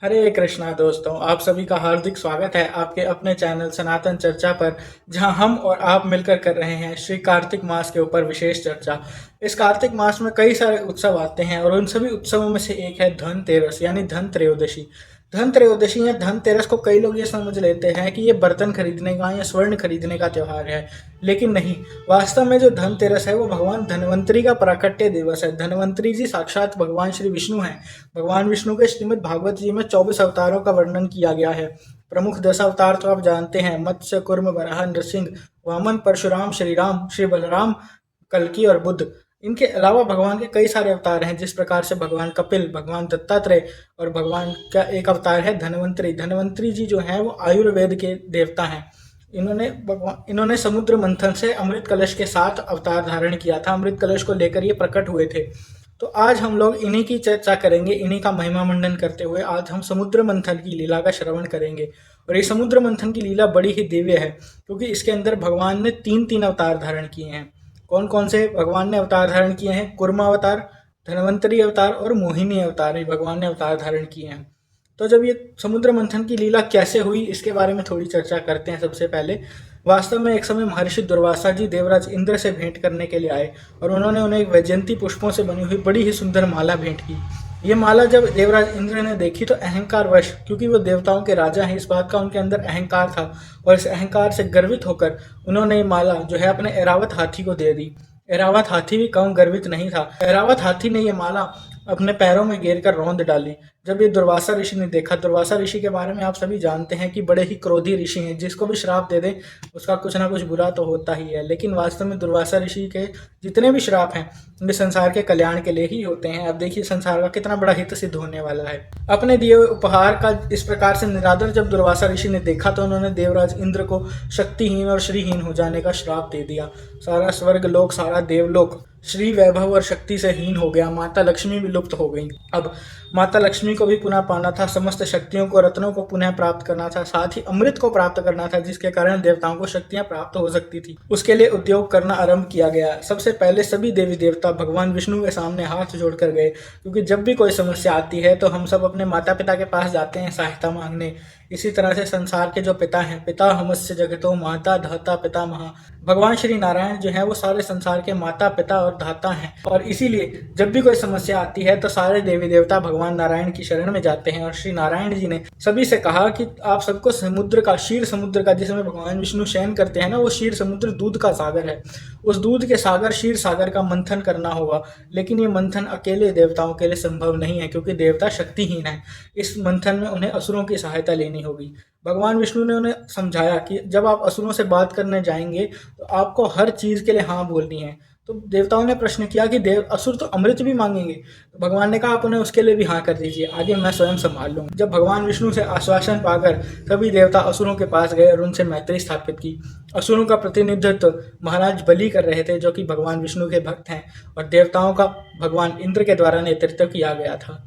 हरे कृष्णा दोस्तों, आप सभी का हार्दिक स्वागत है आपके अपने चैनल सनातन चर्चा पर, जहां हम और आप मिलकर कर रहे हैं श्री कार्तिक मास के ऊपर विशेष चर्चा। इस कार्तिक मास में कई सारे उत्सव आते हैं और उन सभी उत्सवों में से एक है धनतेरस यानी धन त्रयोदशी। धन त्रयोदशी या धनतेरस को कई लोग ये समझ लेते हैं कि ये बर्तन खरीदने का या स्वर्ण खरीदने का त्योहार है, लेकिन नहीं। वास्तव में जो धनतेरस है वो भगवान धन्वंतरी का प्राकट्य दिवस है। धन्वंतरी जी साक्षात भगवान श्री विष्णु हैं। भगवान विष्णु के श्रीमद् भागवत जी में 24 अवतारों का वर्णन किया गया है। प्रमुख 10 अवतार तो आप जानते हैं: मत्स्य, कूर्म, वराह, नृसिंह, वामन, परशुराम, श्री राम, श्री बलराम, कल्कि और बुद्ध। इनके अलावा भगवान के कई सारे अवतार हैं, जिस प्रकार से भगवान कपिल, भगवान दत्तात्रेय और भगवान का एक अवतार है धन्वंतरी। धन्वंतरी जी जो हैं वो आयुर्वेद के देवता हैं। इन्होंने समुद्र मंथन से अमृत कलश के साथ अवतार धारण किया था। अमृत कलश को लेकर ये प्रकट हुए थे। तो आज हम लोग इन्हीं की चर्चा करेंगे। इन्हीं का महिमा मंडन करते हुए आज हम समुद्र मंथन की लीला का श्रवण करेंगे। और ये समुद्र मंथन की लीला बड़ी ही दिव्य है, क्योंकि इसके अंदर भगवान ने तीन तीन अवतार धारण किए हैं। कौन कौन से भगवान ने अवतार धारण किए हैं? कुर्मा अवतार, धन्वंतरी अवतार और मोहिनी अवतार ही भगवान ने अवतार धारण किए हैं। तो जब ये समुद्र मंथन की लीला कैसे हुई, इसके बारे में थोड़ी चर्चा करते हैं। सबसे पहले, वास्तव में एक समय महर्षि दुर्वासा जी देवराज इंद्र से भेंट करने के लिए आए और उन्होंने उन्हें एक वैजयंती पुष्पों से बनी हुई बड़ी ही सुंदर माला भेंट की। ये माला जब देवराज इंद्र ने देखी तो अहंकार वश, क्योंकि वो देवताओं के राजा हैं, इस बात का उनके अंदर अहंकार था और इस अहंकार से गर्वित होकर उन्होंने ये माला जो है अपने ऐरावत हाथी को दे दी। ऐरावत हाथी भी कम गर्वित नहीं था। ऐरावत हाथी ने ये माला अपने पैरों में घेर कर रौंद डाली। जब ये दुर्वासा ऋषि ने देखा, दुर्वासा ऋषि के बारे में आप सभी जानते हैं कि बड़े ही क्रोधी ऋषि हैं। जिसको भी श्राप दे दे उसका कुछ ना कुछ बुरा तो होता ही है। लेकिन वास्तव में दुर्वासा ऋषि के जितने भी श्राप हैं वे संसार के कल्याण के लिए ही होते हैं। अब देखिए संसार का कितना बड़ा हित सिद्ध होने वाला है। अपने दिए हुए उपहार का इस प्रकार से निरादर जब दुर्वासा ऋषि ने देखा तो उन्होंने देवराज इंद्र को शक्तिहीन और श्रीहीन हो जाने का श्राप दे दिया। सारा स्वर्ग लोक, सारा देवलोक श्री वैभव और शक्ति से हीन हो गया। माता लक्ष्मी भी लुप्त हो गई। अब माता लक्ष्मी को भी पुनः पाना था, समस्त शक्तियों को, रत्नों को पुनः प्राप्त करना था, साथ ही अमृत को प्राप्त करना था, जिसके कारण देवताओं को शक्तियां प्राप्त हो सकती थी। उसके लिए उद्योग करना आरंभ किया गया। सबसे पहले सभी देवी देवता भगवान विष्णु के सामने हाथ जोड़कर गए, क्योंकि जब भी कोई समस्या आती है तो हम सब अपने माता पिता के पास जाते हैं सहायता मांगने। इसी तरह से संसार के जो पिता हैं, पिता हमस्य जगतो माता धाता पिता महा, भगवान श्री नारायण जो है वो सारे संसार के माता पिता और धाता हैं। और इसीलिए जब भी कोई समस्या आती है तो सारे देवी देवता भगवान नारायण की शरण में जाते हैं। और श्री नारायण जी ने सभी से कहा कि आप सबको समुद्र का, क्षीर समुद्र का, जिसमें भगवान विष्णु शयन करते हैं ना, वो क्षीर समुद्र दूध का सागर है। उस दूध के सागर, क्षीर सागर का मंथन करना होगा। लेकिन ये मंथन अकेले देवताओं के लिए संभव नहीं है, क्योंकि देवता शक्तिहीन है। इस मंथन में उन्हें असुरों की सहायता लेनी होगी। भगवान विष्णु ने उन्हें समझाया कि जब आप असुरों से बात करने जाएंगे तो आपको हर चीज के लिए हाँ बोलनी है। तो देवताओं ने प्रश्न किया कि देव असुर तो अमृत भी मांगेंगे। तो भगवान ने कहा आप उन्हें उसके लिए भी हाँ कर दीजिए, आगे मैं स्वयं संभाल लूंगा। जब भगवान विष्णु से आश्वासन पाकर सभी देवता असुरों के पास गए और उनसे मैत्री स्थापित की। असुरों का प्रतिनिधित्व महाराज बलि कर रहे थे, जो कि भगवान विष्णु के भक्त हैं, और देवताओं का भगवान इंद्र के द्वारा नेतृत्व किया गया था।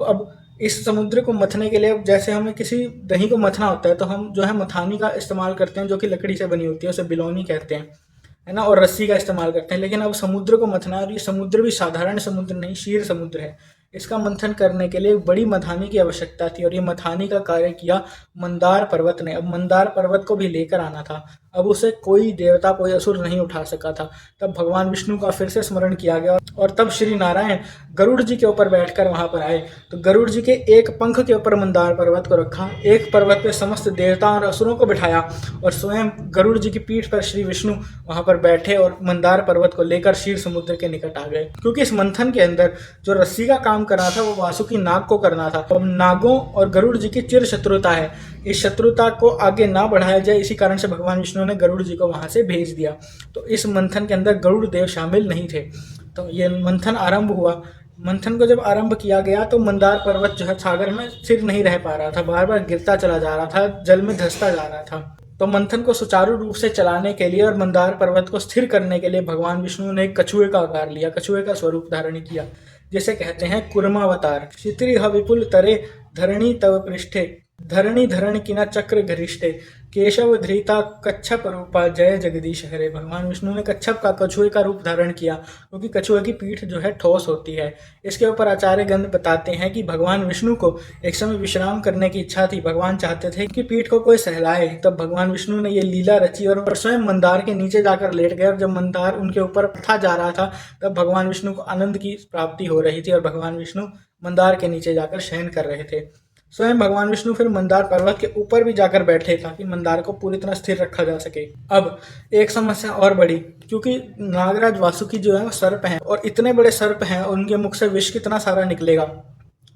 अब इस समुद्र को मथने के लिए, जैसे हमें किसी दही को मथना होता है तो हम जो है मथानी का इस्तेमाल करते हैं, जो कि लकड़ी से बनी होती है, उसे बिलौनी कहते हैं, है ना, और रस्सी का इस्तेमाल करते हैं। लेकिन अब समुद्र को मथना है, और ये समुद्र भी साधारण समुद्र नहीं, क्षीर समुद्र है। इसका मंथन करने के लिए बड़ी मथानी की आवश्यकता थी, और ये मथानी का कार्य किया मंदार पर्वत ने। अब मंदार पर्वत को भी लेकर आना था। अब उसे कोई देवता, कोई असुर नहीं उठा सका था। तब भगवान विष्णु का फिर से स्मरण किया गया, और तब श्री नारायण गरुड़ जी के ऊपर बैठकर वहां पर आए। तो गरुड़ जी के एक पंख के ऊपर मंदार पर्वत को रखा, एक पर्वत पे समस्त देवताओं और असुरों को बिठाया, और स्वयं गरुड़ जी की पीठ पर श्री विष्णु वहां पर बैठे और मंदार पर्वत को लेकर क्षीर समुद्र के निकट आ गए। क्योंकि इस मंथन के अंदर जो रस्सी का काम करना था वो वासुकी नाग को करना था। अब नागों और गरुड़ जी की चिर शत्रुता है। इस शत्रुता को आगे ना बढ़ाया जाए, इसी कारण से भगवान विष्णु ने गरुड़ जी को वहां से भेज दिया। तो इस मंथन के अंदर गरुड़ देव शामिल नहीं थे। तो ये मंथन आरंभ हुआ। मंथन को जब आरंभ किया गया तो मंदार पर्वत जो है सागर में स्थिर नहीं रह पा रहा था, बार बार गिरता चला जा रहा था, जल में धंसता जा रहा था। तो मंथन को सुचारू रूप से चलाने के लिए और मंदार पर्वत को स्थिर करने के लिए भगवान विष्णु ने एक कछुए का आकार लिया, कछुए का स्वरूप धारण किया, जिसे कहते हैं कुर्मावतार। क्षित्रिह विपुल तरे धरणी तव पृष्ठे धरणी धरण किना चक्र घरिष्ठे केशव धृता कच्छप रूपा जय जगदीश हरे। भगवान विष्णु ने कच्छप का कछुए का रूप धारण किया क्योंकि कछुए की पीठ जो है ठोस होती है। इसके ऊपर आचार्य गंध बताते हैं कि भगवान विष्णु को एक समय विश्राम करने की इच्छा थी। भगवान चाहते थे कि पीठ को कोई सहलाए, तब भगवान विष्णु ने ये लीला रची और स्वयं मंदार के नीचे जाकर लेट गए। और जब मंदार उनके ऊपर उठा जा रहा था तब भगवान विष्णु को आनंद की प्राप्ति हो रही थी और भगवान विष्णु मंदार के नीचे जाकर शयन कर रहे थे। स्वयं भगवान विष्णु फिर मंदार पर्वत के ऊपर भी जाकर बैठे ताकि मंदार को पूरी तरह स्थिर रखा जा सके। अब एक समस्या और बढ़ी, क्योंकि नागराज वासुकी जो है वो सर्प हैं और इतने बड़े सर्प हैं और उनके मुख से विष कितना सारा निकलेगा,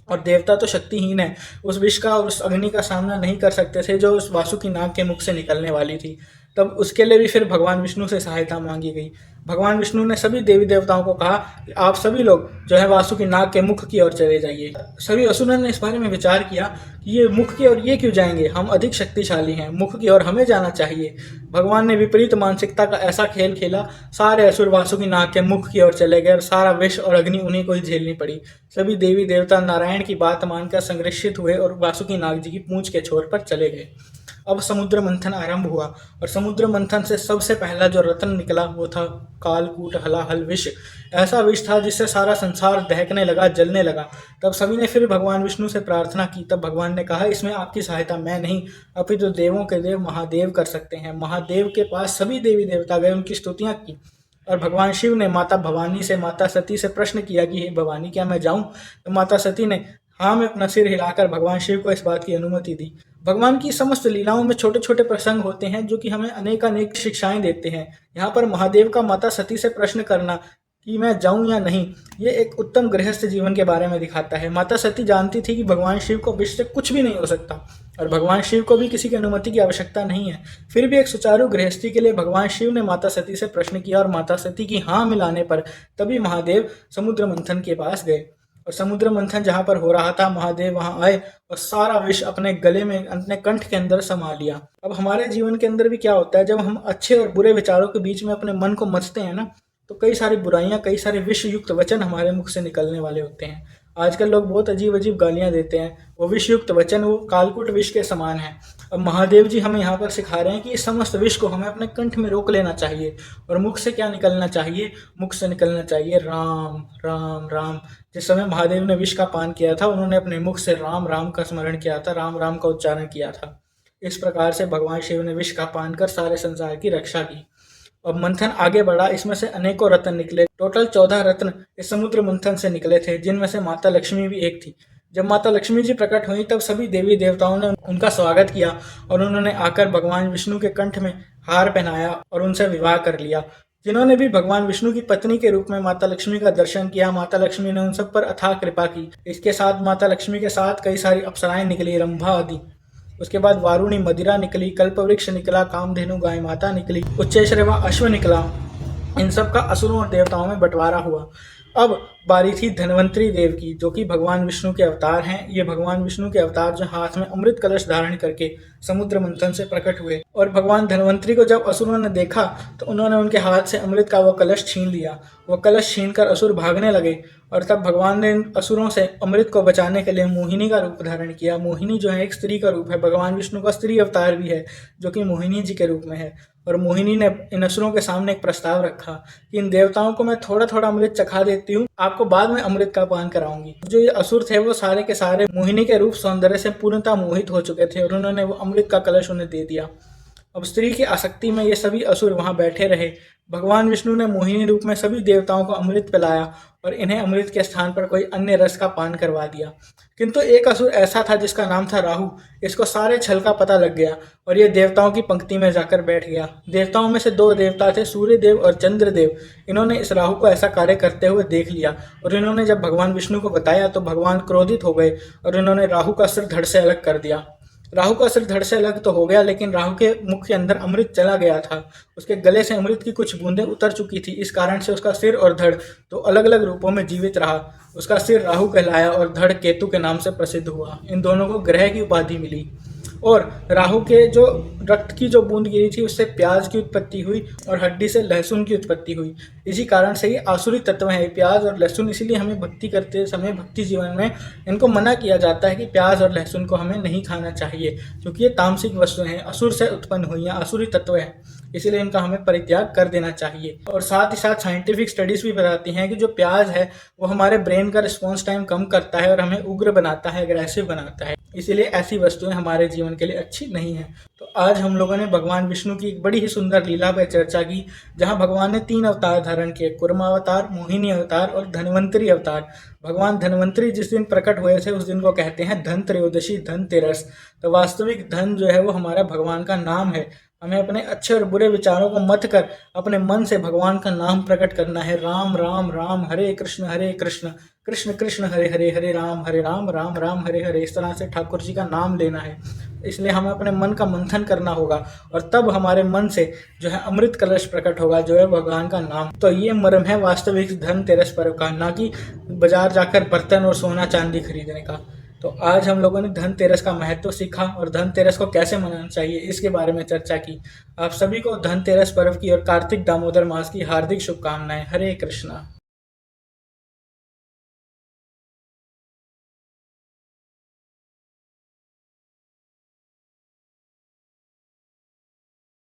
और देवता तो शक्तिहीन है, उस विष का और उस अग्नि का सामना नहीं कर सकते थे जो उस वासुकी नाग के मुख से निकलने वाली थी। तब उसके लिए भी फिर भगवान विष्णु से सहायता मांगी गई। भगवान विष्णु ने सभी देवी देवताओं को कहा कि आप सभी लोग जो है वासुकी नाग के मुख की ओर चले जाइए। सभी असुरों ने इस बारे में विचार किया कि ये मुख की ओर ये क्यों जाएंगे, हम अधिक शक्तिशाली हैं, मुख की ओर हमें जाना चाहिए। भगवान ने विपरीत मानसिकता का ऐसा खेल खेला, सारे असुर वासुकी नाग के मुख की ओर चले गए और सारा विष और अग्नि उन्हीं को ही झेलनी पड़ी। सभी देवी देवता नारायण की बात मानकर संग्रसित हुए और वासुकी नाग जी की पूंछ के छोर पर चले गए। अब समुद्र मंथन आरंभ हुआ और समुद्र मंथन से सबसे पहला जो रत्न निकला वो था कालकूट हलाहल विष। ऐसा विष था जिससे सारा संसार दहकने लगा, जलने लगा। तब सभी ने फिर भगवान विष्णु से प्रार्थना की। तब भगवान ने कहा, इसमें आपकी सहायता मैं नहीं अपितु देवों के देव महादेव कर सकते हैं। महादेव के पास सभी देवी देवता गए, उनकी स्तुतियां की और भगवान शिव ने माता भवानी से, माता सती से प्रश्न किया कि हे भवानी, क्या मैं जाऊं? तो माता सती ने हाँ में अपना सिर हिलाकर भगवान शिव को इस बात की अनुमति दी। भगवान की समस्त लीलाओं में छोटे छोटे प्रसंग होते हैं जो कि हमें अनेक शिक्षाएं देते हैं। यहाँ पर महादेव का माता सती से प्रश्न करना कि मैं जाऊं या नहीं, ये एक उत्तम गृहस्थ जीवन के बारे में दिखाता है। माता सती जानती थी कि भगवान शिव को विष से कुछ भी नहीं हो सकता और भगवान शिव को भी किसी की अनुमति की आवश्यकता नहीं है। फिर भी एक सुचारू गृहस्थी के लिए भगवान शिव ने माता सती से प्रश्न किया और माता सती की हाँ मिलाने पर तभी महादेव समुद्र मंथन के पास गए। और समुद्र मंथन जहाँ पर हो रहा था, महादेव वहाँ आए और सारा विष अपने गले में, अपने कंठ के अंदर समा लिया। अब हमारे जीवन के अंदर भी क्या होता है, जब हम अच्छे और बुरे विचारों के बीच में अपने मन को मथते हैं ना, तो कई सारी बुराइयां, कई सारे विष युक्त वचन हमारे मुख से निकलने वाले होते हैं। आजकल लोग बहुत अजीब अजीब गालियां देते हैं, वो विष युक्त वचन वो कालकूट विष के समान है। अब महादेव जी हमें यहाँ पर सिखा रहे हैं कि इस समस्त विष को हमें अपने कंठ में रोक लेना चाहिए। और मुख से क्या निकलना चाहिए? मुख से निकलना चाहिए राम राम राम। जिस समय महादेव ने विष का पान किया था, उन्होंने अपने मुख से राम राम का स्मरण किया था, राम राम का उच्चारण किया था। इस प्रकार से भगवान शिव ने विष का पान कर सारे संसार की रक्षा की। अब मंथन आगे बढ़ा, इसमें से अनेकों रत्न निकले। टोटल 14 रत्न इस समुद्र मंथन से निकले थे, जिनमें से माता लक्ष्मी भी एक थी। जब माता लक्ष्मी जी प्रकट हुई तब सभी देवी देवताओं ने उनका स्वागत किया और उन्होंने आकर भगवान विष्णु के कंठ में हार पहनाया और उनसे विवाह कर लिया। जिन्होंने भी भगवान विष्णु की पत्नी के रूप में माता लक्ष्मी का दर्शन किया, माता लक्ष्मी ने उन सब पर अथाह कृपा की। इसके साथ माता लक्ष्मी के साथ कई सारी अप्सराएं निकली, रंभा आदि। उसके बाद वारुणी मदिरा निकली, कल्पवृक्ष निकला, कामधेनु गाय माता निकली, उच्चैश्रवा अश्व निकला। इन सब का असुरों और देवताओं में बंटवारा हुआ। अब बारी थी धन्वंतरी देव की, जो कि भगवान विष्णु के अवतार हैं। ये भगवान विष्णु के अवतार जो हाथ में अमृत कलश धारण करके समुद्र मंथन से प्रकट हुए। और भगवान धन्वंतरी को जब असुरों ने देखा तो उन्होंने उनके हाथ से अमृत का वो कलश छीन लिया। वो कलश छीनकर असुर भागने लगे और तब भगवान ने असुरों से अमृत को बचाने के लिए मोहिनी का रूप धारण किया। मोहिनी जो है एक स्त्री का रूप है, भगवान विष्णु का स्त्री अवतार भी है जो कि मोहिनी जी के रूप में है। और मोहिनी ने इन असुरों के सामने एक प्रस्ताव रखा कि इन देवताओं को मैं थोड़ा थोड़ा अमृत चखा देती हूँ, आपको बाद में अमृत का पान कराऊंगी। जो ये असुर थे वो सारे के सारे मोहिनी के रूप सौंदर्य से पूर्णतः मोहित हो चुके थे और उन्होंने वो अमृत का कलश उन्हें दे दिया। अब स्त्री की आसक्ति में ये सभी असुर वहां बैठे रहे। भगवान विष्णु ने मोहिनी रूप में सभी देवताओं को अमृत पिलाया और इन्हें अमृत के स्थान पर कोई अन्य रस का पान करवा दिया। किंतु एक असुर ऐसा था जिसका नाम था राहु। इसको सारे छल का पता लग गया और ये देवताओं की पंक्ति में जाकर बैठ गया। देवताओं में से 2 देवता थे, सूर्य देव और चंद्रदेव। इन्होंने इस राहु को ऐसा कार्य करते हुए देख लिया और इन्होंने जब भगवान विष्णु को बताया तो भगवान क्रोधित हो गए और इन्होंने राहु का सिर धड़ से अलग कर दिया। राहु का सिर धड़ से अलग तो हो गया, लेकिन राहु के मुख के अंदर अमृत चला गया था। उसके गले से अमृत की कुछ बूंदें उतर चुकी थी। इस कारण से उसका सिर और धड़ तो अलग अलग रूपों में जीवित रहा। उसका सिर राहु कहलाया और धड़ केतु के नाम से प्रसिद्ध हुआ। इन दोनों को ग्रह की उपाधि मिली। और राहु के जो रक्त की जो बूंद गिरी थी उससे प्याज की उत्पत्ति हुई और हड्डी से लहसुन की उत्पत्ति हुई। इसी कारण से ये आसुरी तत्व है प्याज और लहसुन, इसीलिए हमें भक्ति करते समय भक्ति जीवन में इनको मना किया जाता है कि प्याज और लहसुन को हमें नहीं खाना चाहिए, क्योंकि ये तामसिक वस्तु हैं, असुर से उत्पन्न हुई हैं, आसुरी तत्व है, इसीलिए इनका हमें परित्याग कर देना चाहिए। और साथ ही साथ साइंटिफिक स्टडीज भी बताती हैं कि जो प्याज है वो हमारे ब्रेन का रिस्पॉन्स टाइम कम करता है और हमें उग्र बनाता है, अग्रेसिव बनाता है, इसीलिए ऐसी वस्तुएं हमारे जीवन के लिए अच्छी नहीं है। तो आज हम लोगों ने भगवान विष्णु की एक बड़ी ही सुंदर लीला पर चर्चा की, जहां भगवान ने 3 अवतार धारण किए, कुर्मा अवतार, मोहिनी अवतार और धन्वंतरी अवतार। भगवान धन्वंतरी जिस दिन प्रकट हुए थे उस दिन को कहते हैं धन त्रयोदशी, धनतेरस। तो वास्तविक धन जो है वो हमारा भगवान का नाम है। हमें अपने अच्छे और बुरे विचारों को मत कर अपने मन से भगवान का नाम प्रकट करना है। राम राम राम, हरे कृष्ण कृष्ण कृष्ण हरे हरे, हरे राम राम राम हरे हरे। इस तरह से ठाकुर जी का नाम लेना है। इसलिए हमें अपने मन का मंथन करना होगा और तब हमारे मन से जो है अमृत कलश प्रकट होगा, जो है भगवान का नाम। तो ये मर्म है वास्तविक धनतेरस पर्व का, ना कि बाजार जाकर बर्तन और सोना चांदी खरीदने का। तो आज हम लोगों ने धनतेरस का महत्व सीखा और धनतेरस को कैसे मनाना चाहिए इसके बारे में चर्चा की। आप सभी को धनतेरस पर्व की और कार्तिक दामोदर मास की हार्दिक शुभकामनाएं। हरे कृष्णा।